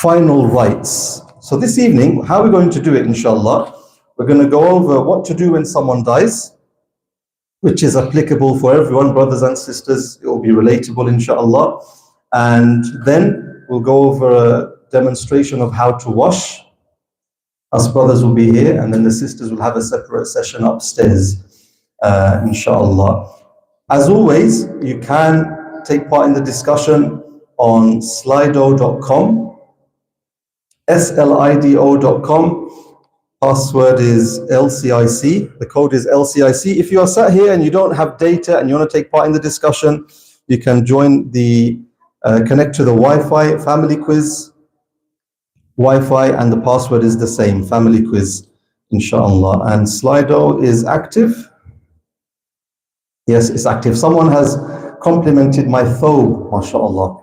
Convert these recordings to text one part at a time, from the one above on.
final rites. So this evening, how we're going to do it, inshallah, we're going to go over what to do when someone dies, which is applicable for everyone, brothers and sisters. It will be relatable, inshallah. And then we'll go over a demonstration of how to wash. Us brothers will be here, and then the sisters will have a separate session upstairs, inshallah. As always, you can take part in the discussion on slido.com, slido.com. Password is LCIC. The code is LCIC. If you are sat here and you don't have data and you want to take part in the discussion, you can join the connect to the Wi-Fi family quiz Wi-Fi, and the password is the same, family quiz, inshallah. And Slido is active. Yes, it's active. Someone has complimented my thobe, mashallah.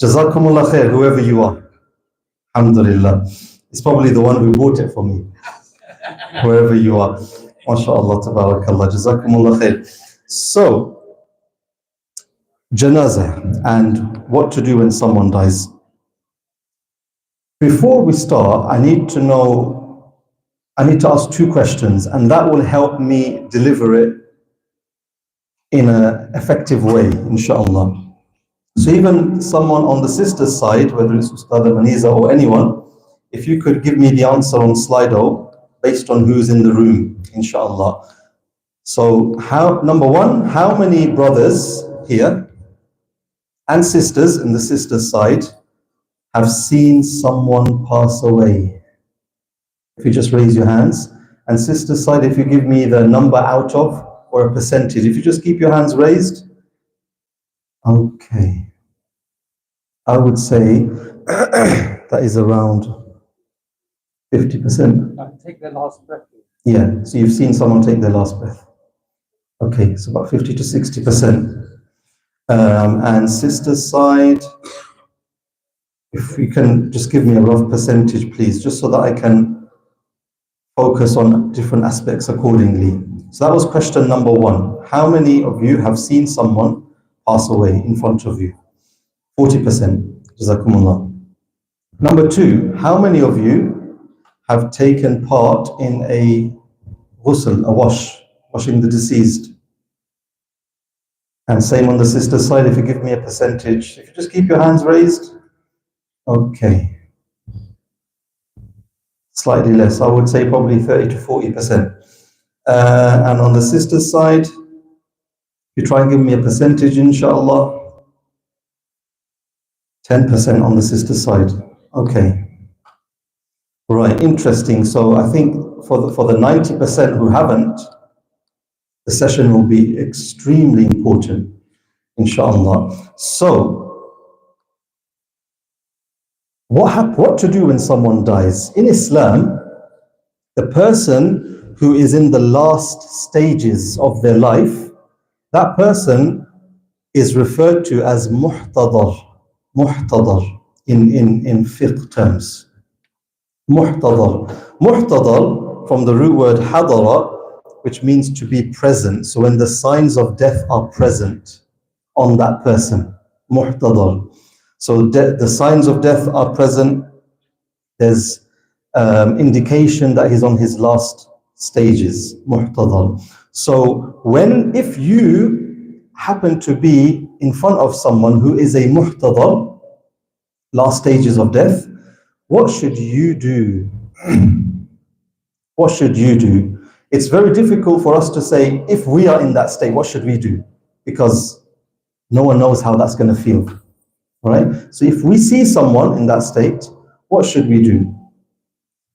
Jazakumullah khair, whoever you are. Alhamdulillah. It's probably the one who bought it for me. Whoever you are. MashaAllah, tabarakallah, jazakumullah khair. So, janazah and what to do when someone dies. Before we start, I need to ask two questions, and that will help me deliver it in an effective way, inshallah. So even someone on the sister's side, whether it's Ustada Maniza or anyone, if you could give me the answer on Slido based on who's in the room, inshallah. So number one, how many brothers here and sisters in the sister's side have seen someone pass away? If you just raise your hands. And sister's side, if you give me the number out of or a percentage, if you just keep your hands raised. Okay. I would say that is around 50%. Take their last breath. Yeah, so you've seen someone take their last breath. Okay, so about 50 to 60%. And sister's side, if you can just give me a rough percentage, please, just so that I can focus on different aspects accordingly. So that was question number one. How many of you have seen someone pass away in front of you? 40%. Jazakumullah. Number two, how many of you have taken part in a ghusl, a washing the deceased? And same on the sister's side, if you give me a percentage. If you just keep your hands raised. Okay. Slightly less, I would say probably 30 to 40%. And on the sister's side, you try and give me a percentage, inshallah. 10% on the sister's side. Okay. Right, interesting. So I think for the 90% who haven't, the session will be extremely important, inshallah. So, what to do when someone dies? In Islam, the person who is in the last stages of their life, that person is referred to as muhtadar. Muhtadar in fiqh terms. Muhtadar. Muhtadar from the root word hadara, which means to be present. So when the signs of death are present on that person, muhtadar. So the signs of death are present. There's indication that he's on his last stages, muhtadar. So if you happen to be in front of someone who is a muhtadar, last stages of death, what should you do? What should you do? It's very difficult for us to say, if we are in that state, what should we do? Because no one knows how that's going to feel. All right? So if we see someone in that state, what should we do?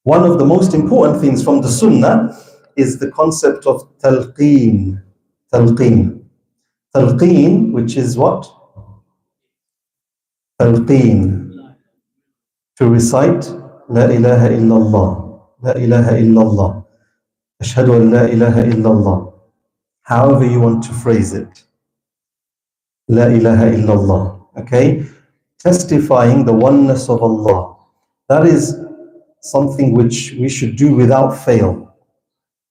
One of the most important things from the Sunnah is the concept of talqeen. Talqeen. Talqeen, which is what? Talqeen. To recite La ilaha illallah. La ilaha illallah. Ashhadu an la ilaha illallah. However you want to phrase it. La ilaha illallah. Okay? Testifying the oneness of Allah. That is something which we should do without fail.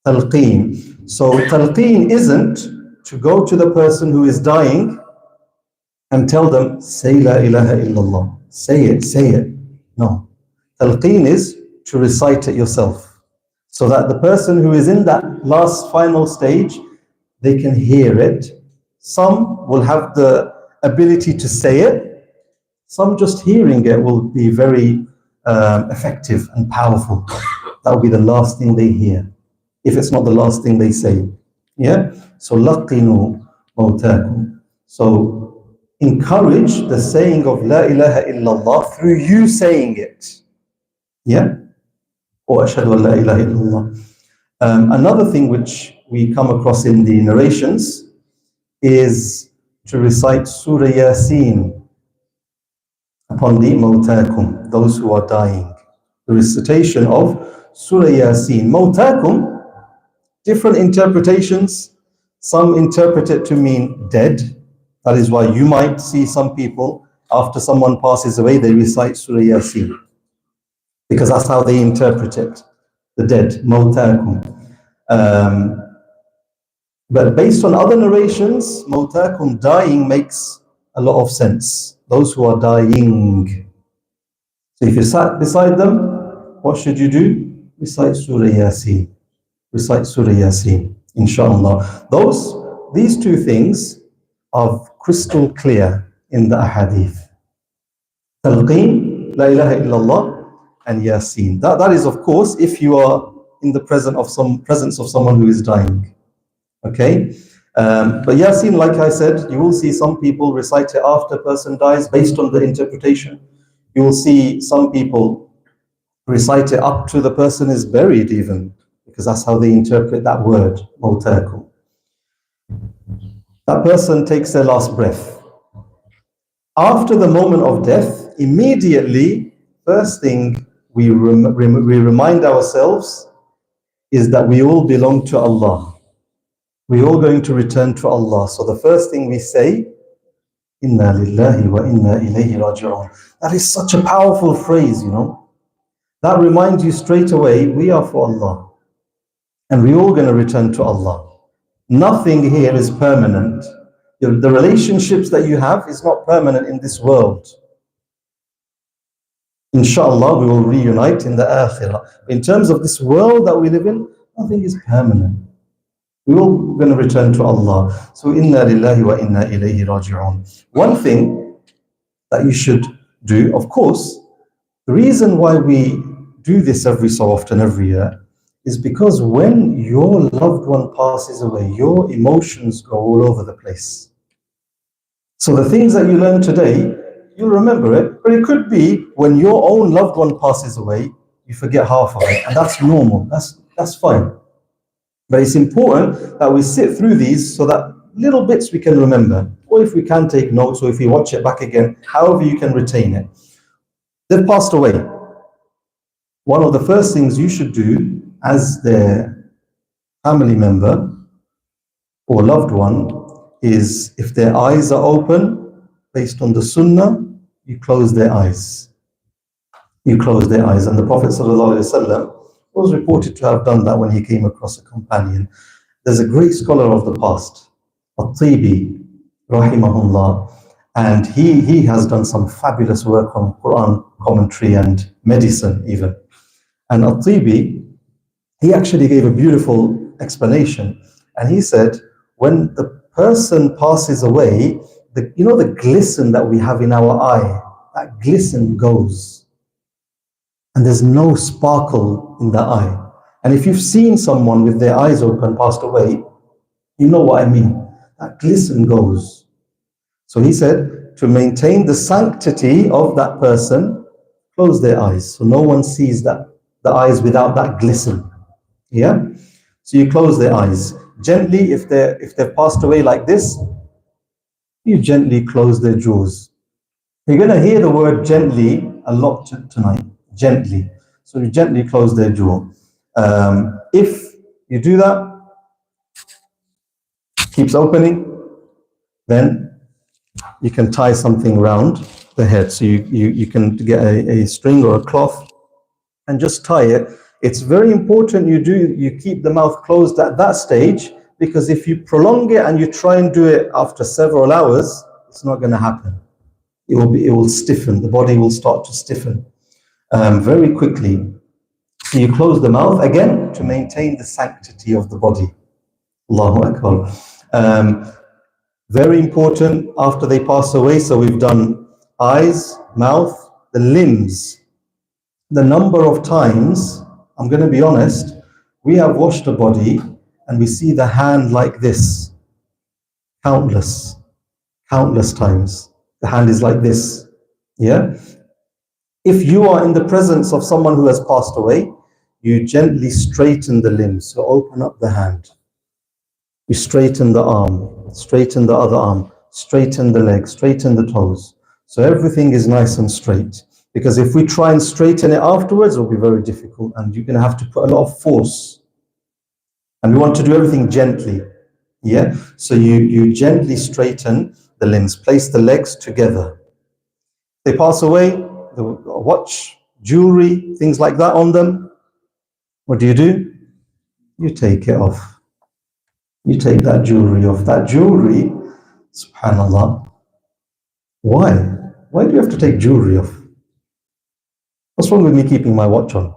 Talqeen. So talqeen isn't to go to the person who is dying and tell them, say la ilaha illallah. Say it, say it. No. Talqeen is to recite it yourself, so that the person who is in that last final stage, they can hear it. Some will have the ability to say it. Some just hearing it will be very effective and powerful. That will be the last thing they hear, if it's not the last thing they say. Yeah? So, laqinu mawtakum. So, encourage the saying of La ilaha illallah through you saying it. Yeah? Or ashhadu an la ilaha illallah. Another thing which we come across in the narrations is to recite Surah Yasin upon the mawtakum, those who are dying. The recitation of Surah Yasin. Mawtakum, different interpretations. Some interpret it to mean dead. That is why you might see some people, after someone passes away, they recite Surah Yasin, because that's how they interpret it, the dead, mawtakum. But based on other narrations, mawtakum, dying, makes a lot of sense. Those who are dying. So if you sat beside them, what should you do? Recite Surah Yasin. Recite Surah Yasin, inshallah. These two things are crystal clear in the ahadith. Talqeen, La ilaha illallah, and Yasin. That is, of course, if you are in the presence of someone who is dying. Okay? But Yasin, like I said, you will see some people recite it after a person dies based on the interpretation. You will see some people recite it up to the person is buried even, because that's how they interpret that word, mawtakum. That person takes their last breath. After the moment of death, immediately, first thing we remind ourselves is that we all belong to Allah. We're all going to return to Allah. So the first thing we say, Inna lillahi wa inna ilayhi raji'un. That is such a powerful phrase, you know. That reminds you straight away, we are for Allah. And we're all going to return to Allah. Nothing here is permanent. The relationships that you have is not permanent in this world. Inshallah, we will reunite in the akhirah. In terms of this world that we live in, nothing is permanent. We're all going to return to Allah. So, inna lillahi wa inna ilayhi raji'un. One thing that you should do, of course, the reason why we do this every so often, every year, is because when your loved one passes away, your emotions go all over the place. So the things that you learn today, you'll remember it, but it could be when your own loved one passes away, you forget half of it, and that's normal, that's fine. But it's important that we sit through these so that little bits we can remember, or if we can take notes, or if you watch it back again, however you can retain it. They've passed away. One of the first things you should do as their family member or loved one is, if their eyes are open, based on the sunnah, you close their eyes. You close their eyes. And the Prophet ﷺ was reported to have done that when he came across a companion. There's a great scholar of the past, At-Tibi, rahimahullah, and he has done some fabulous work on Quran commentary and medicine even. And At-Tibi, he actually gave a beautiful explanation. And he said, when the person passes away, the glisten that we have in our eye, that glisten goes. And there's no sparkle in the eye. And if you've seen someone with their eyes open passed away, you know what I mean. That glisten goes. So he said, to maintain the sanctity of that person, close their eyes. So no one sees the eyes without that glisten. Yeah? So you close their eyes. Gently, if they've passed away like this, you gently close their jaws. You're going to hear the word gently a lot tonight. Gently. So you gently close their jaw. If you do that, keeps opening, then you can tie something around the head. So you can get a string or a cloth and just tie it. It's very important you keep the mouth closed at that stage, because if you prolong it and you try and do it after several hours, it's not going to happen. It will stiffen. The body will start to stiffen. very quickly. So you close the mouth again to maintain the sanctity of the body. Allahu Akbar. Very important after they pass away. So we've done eyes, mouth, the limbs. The number of times, I'm going to be honest, we have washed a body and we see the hand like this. Countless times. The hand is like this. Yeah? If you are in the presence of someone who has passed away, you gently straighten the limbs. So open up the hand. You straighten the arm, straighten the other arm, straighten the leg, straighten the toes. So everything is nice and straight. Because if we try and straighten it afterwards, it will be very difficult and you're going to have to put a lot of force. And we want to do everything gently. Yeah? So you gently straighten the limbs, place the legs together. They pass away, the watch, jewelry, things like that on them. What do? You take it off. You take that jewelry off. That jewelry, subhanAllah. Why? Why do you have to take jewelry off? What's wrong with me keeping my watch on?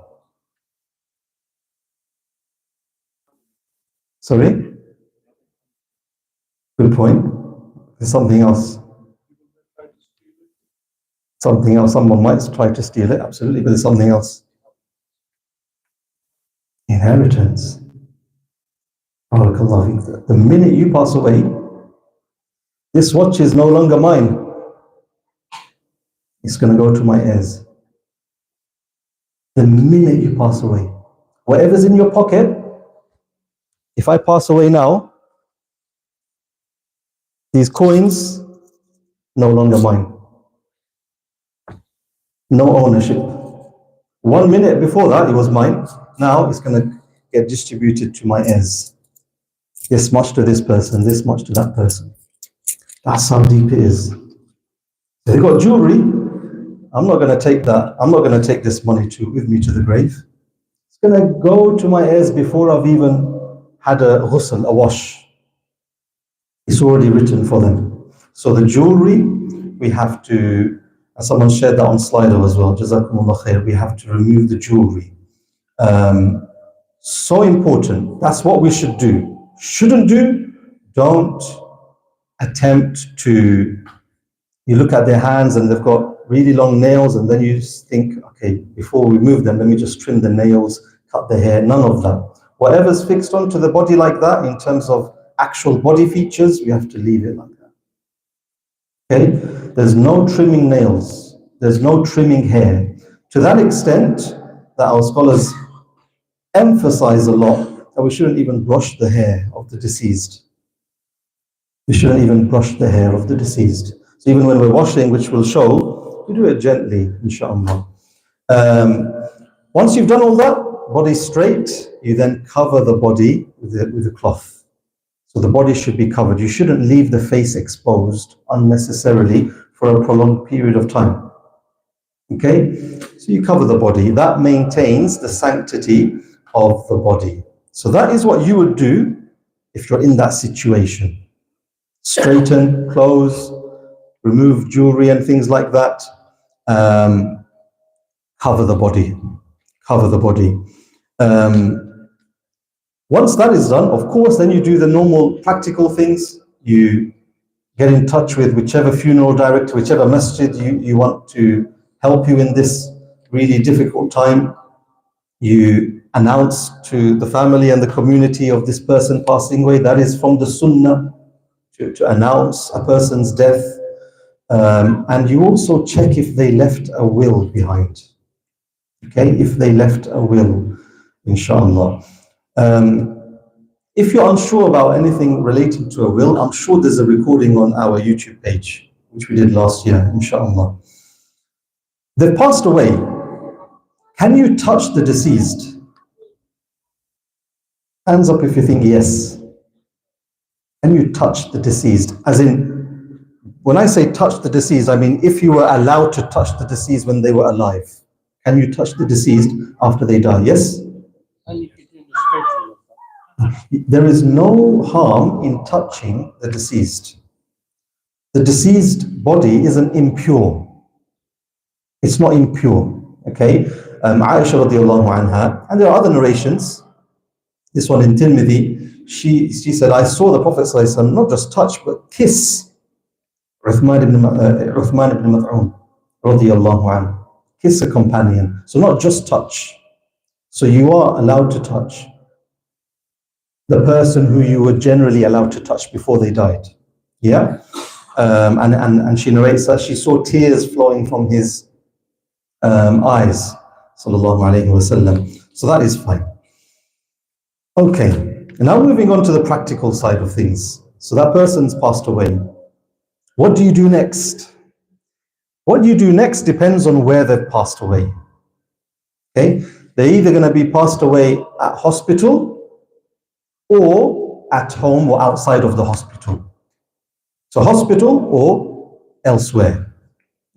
Sorry? Good point. There's something else. Something else. Someone might try to steal it, absolutely, but there's something else. Inheritance. The minute you pass away, this watch is no longer mine. It's going to go to my heirs. The minute you pass away, whatever's in your pocket, if I pass away now, these coins, no longer mine. No ownership. 1 minute before that, it was mine. Now it's going to get distributed to my heirs. This much to this person, this much to that person. That's how deep it is. They got jewelry. I'm not going to take that. I'm not going to take this money with me to the grave. It's going to go to my heirs before I've even had a ghusl, a wash. It's already written for them. So the jewelry, we have to, and someone shared that on Slido as well, Jazakumullah khair, we have to remove the jewelry. So important. That's what we should do. Shouldn't do, don't attempt to, you look at their hands and they've got really long nails and then you think, okay, before we move them, let me just trim the nails, cut the hair, none of that. Whatever's fixed onto the body like that, in terms of actual body features, we have to leave it like that. Okay? There's no trimming nails. There's no trimming hair. To that extent that our scholars emphasize a lot that we shouldn't even brush the hair of the deceased. We shouldn't even brush the hair of the deceased. So even when we're washing, which we'll show, we do it gently, inshallah. Once you've done all that, body straight, you then cover the body with a cloth. So the body should be covered. You shouldn't leave the face exposed unnecessarily for a prolonged period of time. Okay? So you cover the body. That maintains the sanctity of the body. So that is what you would do if you're in that situation. Straighten, close, remove jewelry and things like that. Cover the body. Cover the body. Once that is done, of course, then you do the normal practical things. You get in touch with whichever funeral director, whichever masjid you want to help you in this really difficult time. You announce to the family and the community of this person passing away. That is from the sunnah, to announce a person's death. And you also check if they left a will behind. Okay, if they left a will, inshallah. If you're unsure about anything relating to a will, I'm sure there's a recording on our YouTube page, which we did last year, inshallah. They've passed away. Can you touch the deceased? Hands up if you think yes. Can you touch the deceased? As in, when I say touch the deceased, I mean if you were allowed to touch the deceased when they were alive. Can you touch the deceased after they die? Yes? There is no harm in touching the deceased. The deceased body isn't impure. It's not impure. Okay, Aisha radiallahu anha, and there are other narrations. This one in Tirmidhi, she said, I saw the Prophet ﷺ not just touch but kiss Uthman ibn Mad'un radiallahu anhu, kiss a companion. So not just touch. So you are allowed to touch the person who you were generally allowed to touch before they died. Yeah, and she narrates that she saw tears flowing from his eyes, sallallahu alaihi wasallam. So that is fine. Okay, now moving on to the practical side of things. So that person's passed away. What do you do next? What you do next depends on where they've passed away. Okay, they're either going to be passed away at hospital or at home or outside of the hospital. So hospital or elsewhere.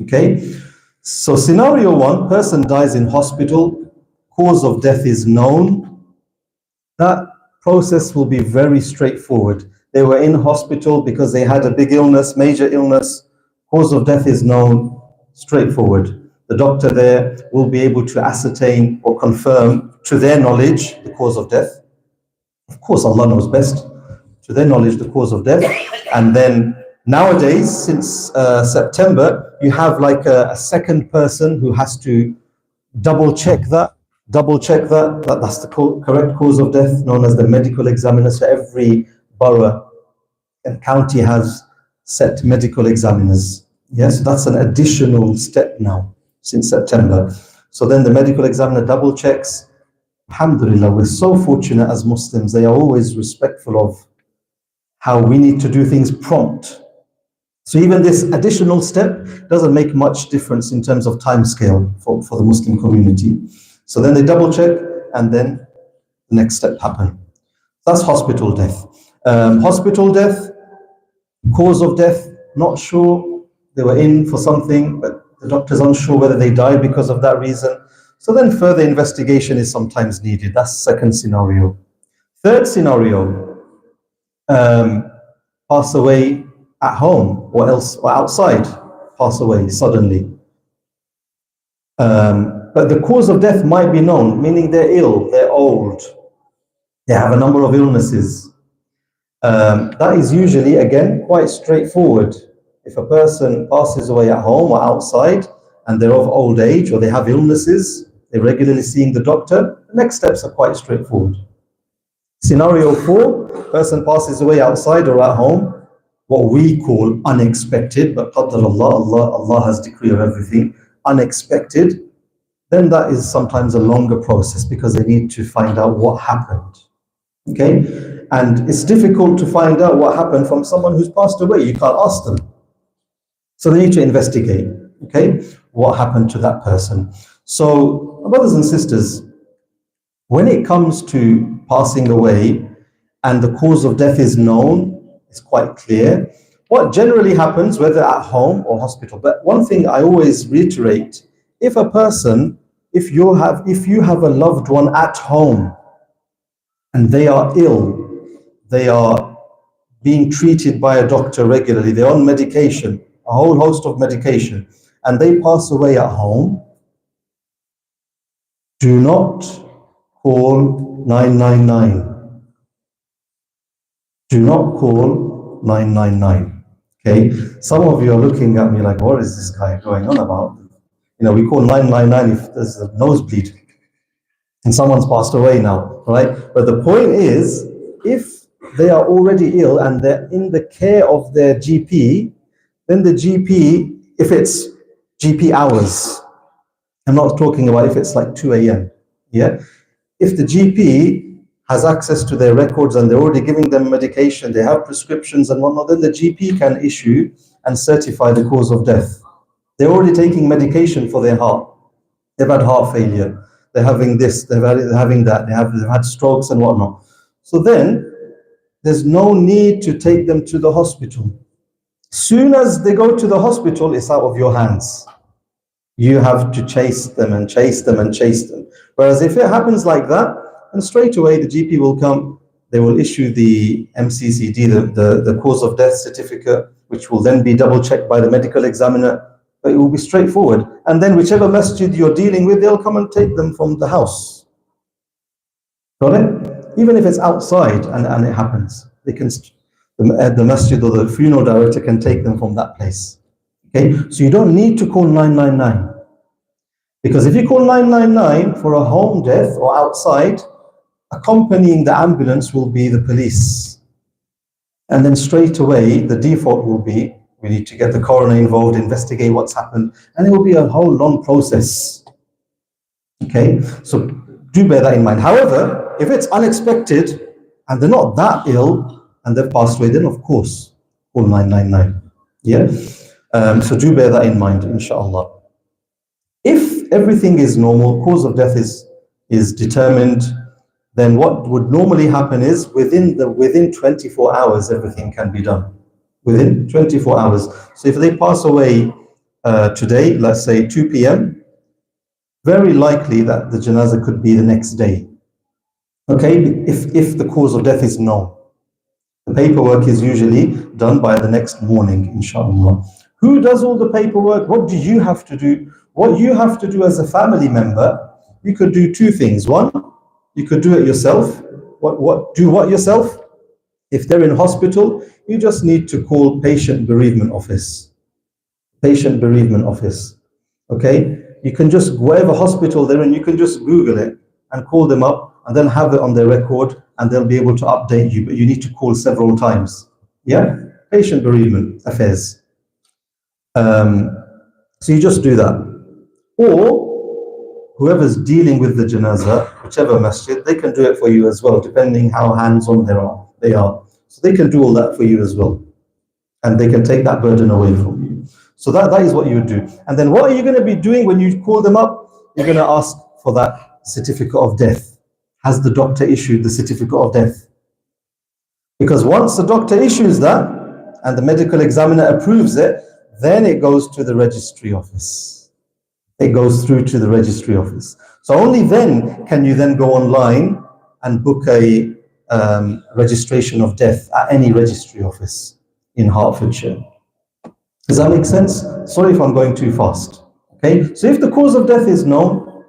Okay, so scenario one, person dies in hospital, cause of death is known. That process will be very straightforward. They were in hospital because they had a big illness, major illness, cause of death is known, straightforward. The doctor there will be able to ascertain or confirm to their knowledge the cause of death. Of course, Allah knows best. To their knowledge, the cause of death. And then nowadays, since September, you have like a second person who has to double check that that's the correct cause of death, known as the medical examiner. So every borough and county has set medical examiners. Yes, that's an additional step now since September. So then the medical examiner double checks. Alhamdulillah, we're so fortunate as Muslims. They are always respectful of how we need to do things prompt. So even this additional step doesn't make much difference in terms of time scale for the Muslim community. So then they double check and then the next step happen. That's hospital death. Hospital death, cause of death, not sure. They were in for something, but the doctor's unsure whether they died because of that reason. So then further investigation is sometimes needed. That's the second scenario. Third scenario, pass away at home or outside, pass away suddenly. But the cause of death might be known, meaning they're ill, they're old, they have a number of illnesses. That is usually, again, quite straightforward. If a person passes away at home or outside and they're of old age or they have illnesses, they're regularly seeing the doctor, the next steps are quite straightforward. Scenario 4, person passes away outside or at home, what we call unexpected, but Qadar Allah has decree of everything, unexpected, then that is sometimes a longer process because they need to find out what happened. Okay? And it's difficult to find out what happened from someone who's passed away. You can't ask them. So they need to investigate, okay, what happened to that person. So, brothers and sisters, when it comes to passing away and the cause of death is known, it's quite clear. What generally happens, whether at home or hospital, but one thing I always reiterate, if you have a loved one at home and they are ill, they are being treated by a doctor regularly, they're on medication, a whole host of medication, and they pass away at home, do not call 999. Do not call 999. Okay? Some of you are looking at me like, what is this guy going on about? You know, we call 999 if there's a nosebleed and someone's passed away now, right? But the point is, if they are already ill and they're in the care of their GP, then the GP, if it's GP hours, I'm not talking about if it's like 2 a.m. Yeah, if the GP has access to their records and they're already giving them medication, they have prescriptions and whatnot, then the GP can issue and certify the cause of death. They're already taking medication for their heart. They've had heart failure. They're having this, they're having that, they've had strokes and whatnot. So then there's no need to take them to the hospital. Soon as they go to the hospital, it's out of your hands. You have to chase them and chase them and chase them. Whereas if it happens like that, then straight away the GP will come, they will issue the MCCD, the cause of death certificate, which will then be double checked by the medical examiner. But it will be straightforward. And then whichever masjid you're dealing with, they'll come and take them from the house. Got it? Even if it's outside and it happens, they can, the masjid or the funeral director can take them from that place. Okay? So you don't need to call 999. Because if you call 999 for a home death or outside, accompanying the ambulance will be the police. And then straight away, the default will be, we need to get the coroner involved, investigate what's happened, and it will be a whole long process. Okay, so do bear that in mind. However, if it's unexpected and they're not that ill and they've passed away, then of course, call 999. Yeah, so do bear that in mind, inshallah. If everything is normal, cause of death is determined, then what would normally happen is within 24 hours, everything can be done. Within 24 hours. So if they pass away today, let's say 2 p.m., very likely that the janazah could be the next day. Okay, if the cause of death is known. The paperwork is usually done by the next morning, inshallah. Who does all the paperwork? What do you have to do? What you have to do as a family member, you could do two things. One, you could do it yourself. Do what yourself? If they're in hospital, you just need to call patient bereavement office. Patient bereavement office. Okay? You can just, whatever hospital they're in, you can just Google it and call them up and then have it on their record and they'll be able to update you, but you need to call several times. Yeah? Patient bereavement affairs. So you just do that. Or whoever's dealing with the janazah, whichever masjid, they can do it for you as well, depending how hands-on they are. So they can do all that for you as well. And they can take that burden away from you. So that is what you would do. And then what are you going to be doing when you call them up? You're going to ask for that certificate of death. Has the doctor issued the certificate of death? Because once the doctor issues that and the medical examiner approves it, then it goes to the registry office. It goes through to the registry office. So only then can you then go online and book a registration of death at any registry office in Hertfordshire. Does that make sense? Sorry if I'm going too fast. Okay, so if the cause of death is known,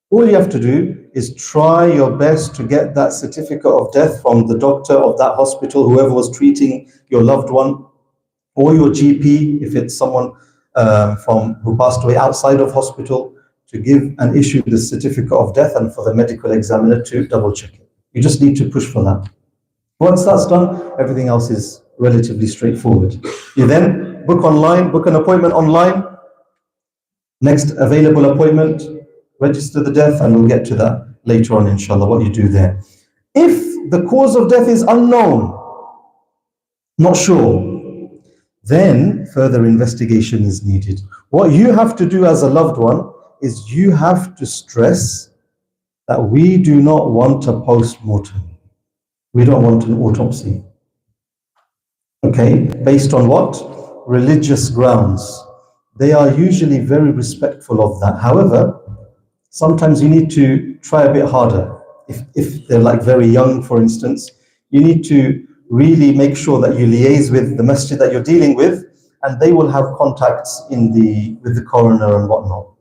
all you have to do is try your best to get that certificate of death from the doctor of that hospital, whoever was treating your loved one, or your GP, if it's someone who passed away outside of hospital, to give and issue the certificate of death and for the medical examiner to double check it. You just need to push for that. Once that's done, everything else is relatively straightforward. You then book online, book an appointment online, next available appointment, register the death, and we'll get to that later on, inshallah, what you do there. If the cause of death is unknown, not sure, then further investigation is needed. What you have to do as a loved one is you have to stress that we do not want a post-mortem. We don't want an autopsy. Okay, based on what? Religious grounds. They are usually very respectful of that. However, sometimes you need to try a bit harder. If they're like very young, for instance, you need to really make sure that you liaise with the masjid that you're dealing with, and they will have contacts with the coroner and whatnot.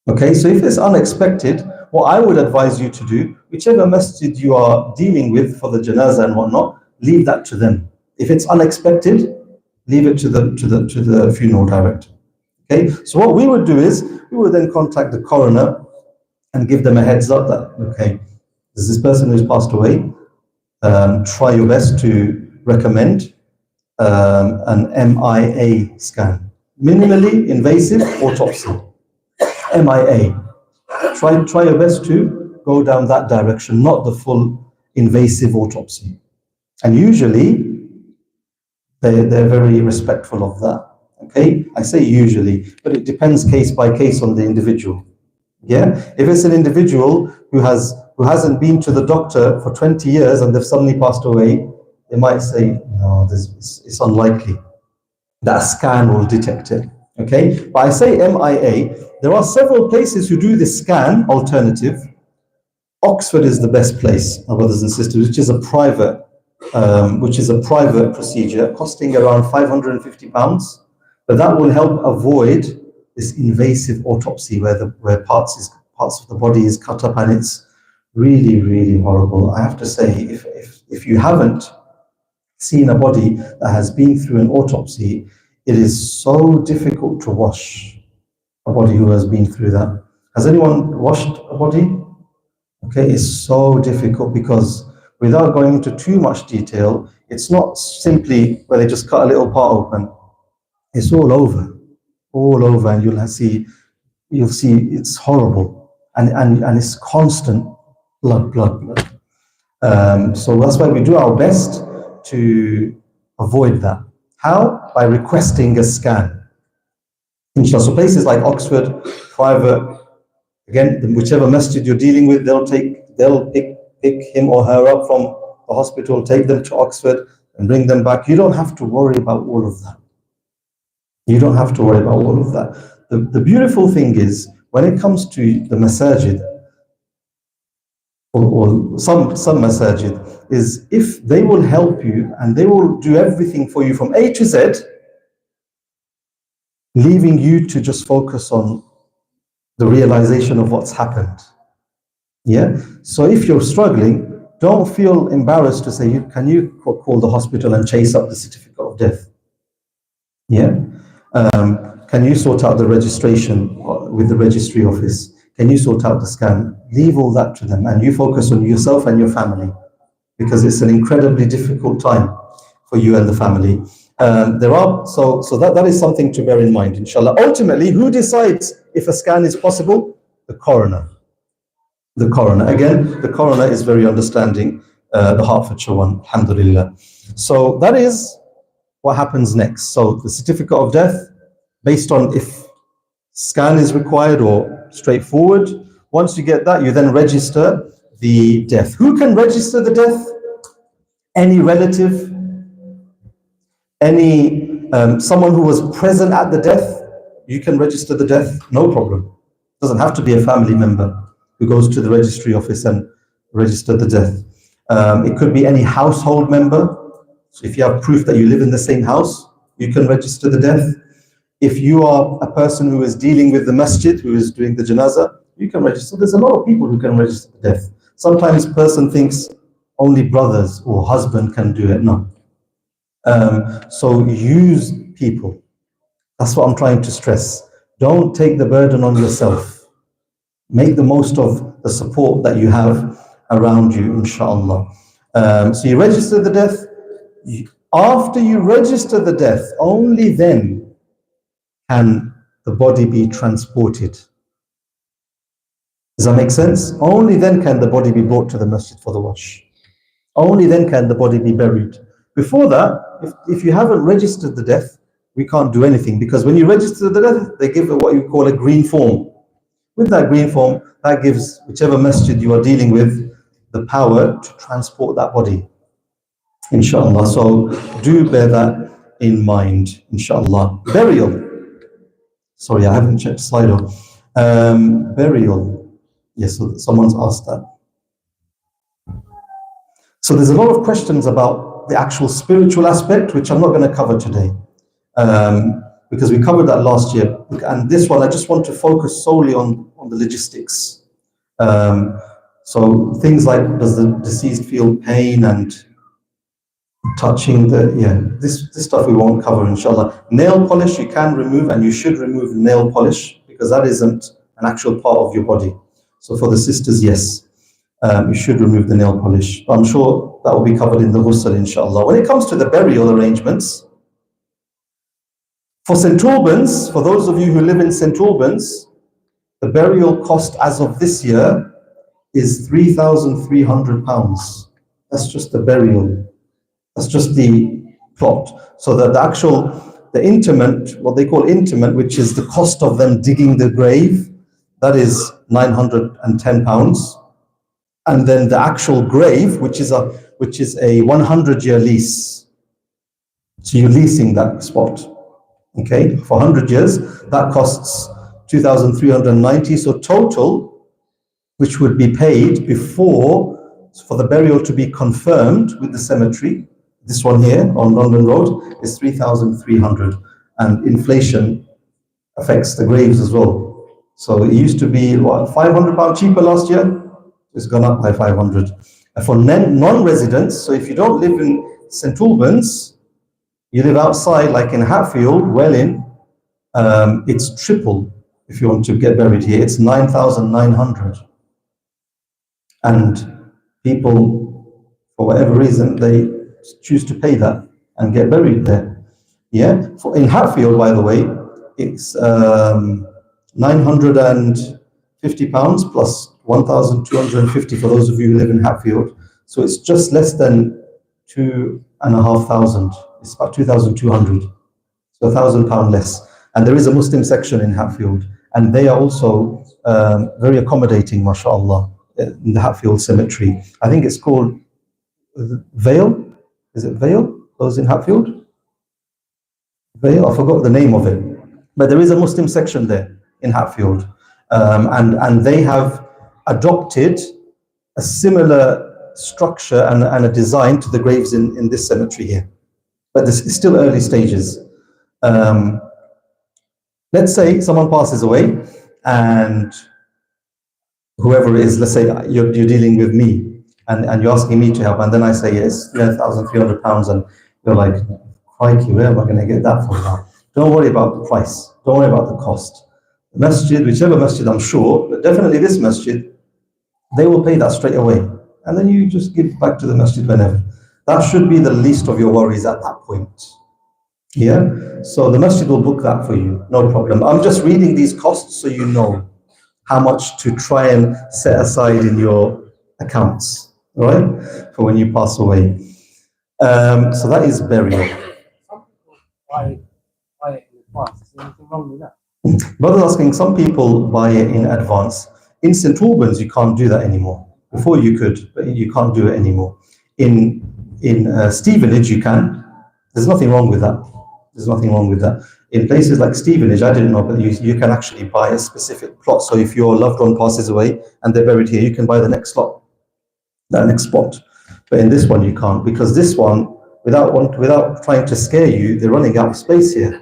Okay, so if it's unexpected, what I would advise you to do, whichever masjid you are dealing with for the janazah and whatnot, leave that to them. If it's unexpected, leave it to the funeral director. Okay, so what we would do is we would then contact the coroner and give them a heads up that, okay, there's this person who's passed away. Try your best to recommend an MIA scan, minimally invasive autopsy. MIA. Try your best to go down that direction, not the full invasive autopsy. And usually they're very respectful of that. Okay, I say usually, but it depends case by case on the individual. Yeah, if it's an individual who hasn't been to the doctor for 20 years and they've suddenly passed away, they might say, no, it's unlikely. That scan will detect it. Okay, but I say MIA. There are several places who do this scan alternative. Oxford is the best place, my brothers and sisters, which is a private procedure costing around £550. But that will help avoid this invasive autopsy where parts of the body is cut up, and it's really, really horrible. I have to say, if you haven't seen a body that has been through an autopsy, it is so difficult to wash a body who has been through that. Has anyone washed a body? Okay, it's so difficult because without going into too much detail, it's not simply where they just cut a little part open. It's all over, and you'll see it's horrible, and it's constant blood. So that's why we do our best to avoid that. How? By requesting a scan. Inshallah. So places like Oxford, private, again, whichever masjid you're dealing with, they'll pick him or her up from the hospital, take them to Oxford and bring them back. You don't have to worry about all of that. You don't have to worry about all of that. The beautiful thing is, when it comes to the masajid, or some masajid, is if they will help you and they will do everything for you from A to Z, leaving you to just focus on the realization of what's happened. Yeah? So if you're struggling, don't feel embarrassed to say, can you call the hospital and chase up the certificate of death? Yeah? Can you sort out the registration with the registry office? Can you sort out the scan? Leave all that to them and you focus on yourself and your family, because it's an incredibly difficult time for you and the family. That is something to bear in mind, inshallah. Ultimately, who decides if a scan is possible? The coroner. The coroner. Again, the coroner is very understanding, the Hertfordshire one, alhamdulillah. So that is what happens next. So the certificate of death, based on if scan is required or straightforward. Once you get that, you then register the death. Who can register the death? Any relative, someone who was present at the death, you can register the death, no problem. It doesn't have to be a family member who goes to the registry office and register the death. It could be any household member. So if you have proof that you live in the same house, you can register the death. If you are a person who is dealing with the masjid, who is doing the janazah, you can register. There's a lot of people who can register the death. Sometimes a person thinks only brothers or husband can do it. No. So use people. That's what I'm trying to stress. Don't take the burden on yourself. Make the most of the support that you have around you, inshallah. So you register the death. After you register the death, only then can the body be transported. Does that make sense? Only then can the body be brought to the masjid for the wash. Only then can the body be buried. Before that, if you haven't registered the death, we can't do anything, because when you register the death, they give what you call a green form. With that green form, that gives whichever masjid you are dealing with the power to transport that body, inshallah. So do bear that in mind, inshallah. Burial. Sorry, I haven't checked Slido. Burial. Yes, so someone's asked that. So there's a lot of questions about the actual spiritual aspect, which I'm not going to cover today, because we covered that last year. And this one, I just want to focus solely on the logistics. So things like, does the deceased feel pain and touching this stuff we won't cover, inshallah. Nail polish you can remove, and you should remove nail polish, because that isn't an actual part of your body. So for the sisters, yes, you should remove the nail polish. But I'm sure that will be covered in the ghusl, inshallah. When it comes to the burial arrangements, for St. Albans, for those of you who live in St. Albans, the burial cost as of this year is £3,300. That's just the burial. That's just the plot. So that the interment, what they call interment, which is the cost of them digging the grave, that is £910. And then the actual grave, which is a 100-year lease. So you're leasing that spot. Okay, for 100 years, that costs 2,390. So total, which would be paid before, for the burial to be confirmed with the cemetery, this one here on London Road, is 3,300. and inflation affects the graves as well. So it used to be what, £500 cheaper last year. It's gone up by 500. And for non-residents, so if you don't live in St Albans, you live outside, like in Hatfield, Welling, it's triple. If you want to get buried here, it's 9,900. And people, for whatever reason, they choose to pay that and get buried there. Yeah. In Hatfield, by the way, it's £950 plus 1,250 for those of you who live in Hatfield. So it's just less than 2,500. It's about 2,200. So £1,000 less. And there is a Muslim section in Hatfield, and they are also very accommodating, mashallah, in the Hatfield Cemetery. I think it's called Vale. Is it Vale? Those in Hatfield? Vale, I forgot the name of it. But there is a Muslim section there in Hatfield. And they have adopted a similar structure and a design to the graves in this cemetery here. But this is still early stages. Let's say someone passes away and whoever it is, let's say you're dealing with me and you're asking me to help, and then I say, yes, £1,300, and you're like, crikey, where am I going to get that from now? Don't worry about the price. Don't worry about the cost. The masjid, whichever masjid, I'm sure, but definitely this masjid, they will pay that straight away. And then you just give back to the masjid whenever. That should be the least of your worries at that point. Yeah? So the masjid will book that for you, no problem. I'm just reading these costs so you know how much to try and set aside in your accounts, right? For when you pass away. So that is burial. Buy it in advance. Is there anything wrong with that? Brother asking, some people buy it in advance. In St Albans, you can't do that anymore. Before you could, but you can't do it anymore. In Stevenage, you can. There's nothing wrong with that. There's nothing wrong with that. In places like Stevenage, I didn't know, but you can actually buy a specific plot. So if your loved one passes away and they're buried here, you can buy the next slot, that next spot. But in this one, you can't, because this one, without trying to scare you, they're running out of space here.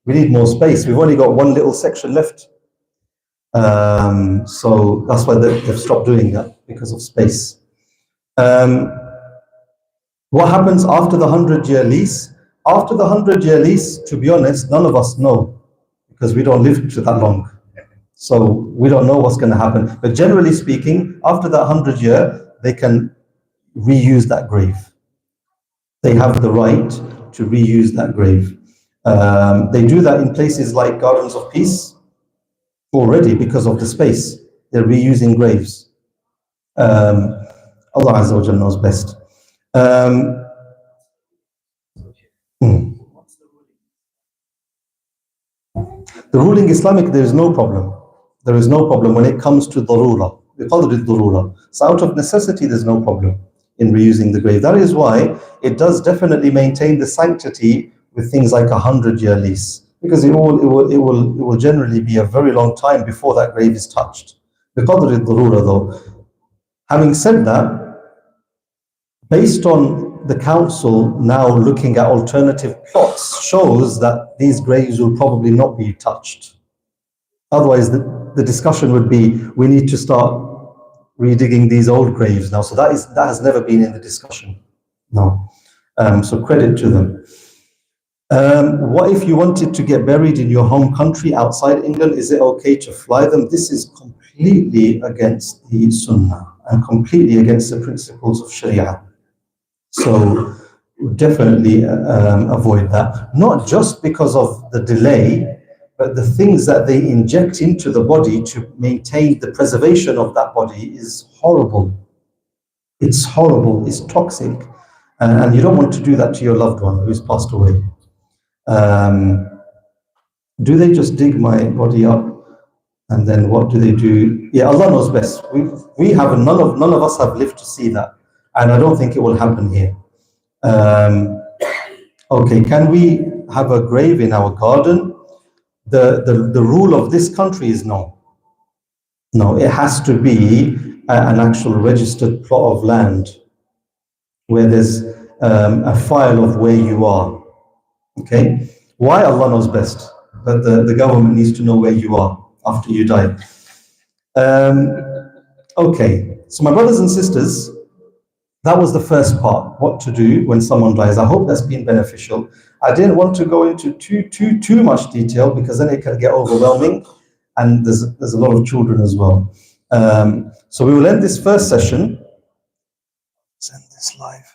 We need more space. We've only got one little section left. So that's why they've stopped doing that, because of space. What happens after the 100-year lease? After the 100-year lease, to be honest, none of us know, because we don't live to that long. So we don't know what's going to happen. But generally speaking, after that 100-year, they can reuse that grave. They have the right to reuse that grave. They do that in places like Gardens of Peace already because of the space. They're reusing graves. Allah Azza wa Jalla knows best. The ruling Islamic, there is no problem. There is no problem when it comes to darura. We call it darura. So out of necessity, there's no problem in reusing the grave. That is why it does definitely maintain the sanctity with things like a 100-year lease, because it will generally be a very long time before that grave is touched. بقدر الضرورة though. Having said that, based on the council now looking at alternative plots, shows that these graves will probably not be touched. Otherwise, the discussion would be, we need to start redigging these old graves now. So that has never been in the discussion. No. So credit to them. What if you wanted to get buried in your home country outside England? Is it okay to fly them? This is completely against the Sunnah and completely against the principles of Sharia. So definitely avoid that. Not just because of the delay, but the things that they inject into the body to maintain the preservation of that body is horrible. It's horrible, it's toxic. And you don't want to do that to your loved one who's passed away. Do they just dig my body up? And then what do they do? Yeah, Allah knows best. We have none of us have lived to see that. And I don't think it will happen here. Okay, can we have a grave in our garden? The rule of this country is no. No, it has to be an actual registered plot of land where there's a file of where you are. Okay? Why? Allah knows best. But the government needs to know where you are after you die. Okay, so my brothers and sisters, that was the first part, what to do when someone dies. I hope that's been beneficial. I didn't want to go into too much detail because then it can get overwhelming, and there's a lot of children as well. So we will end this first session. Send this live.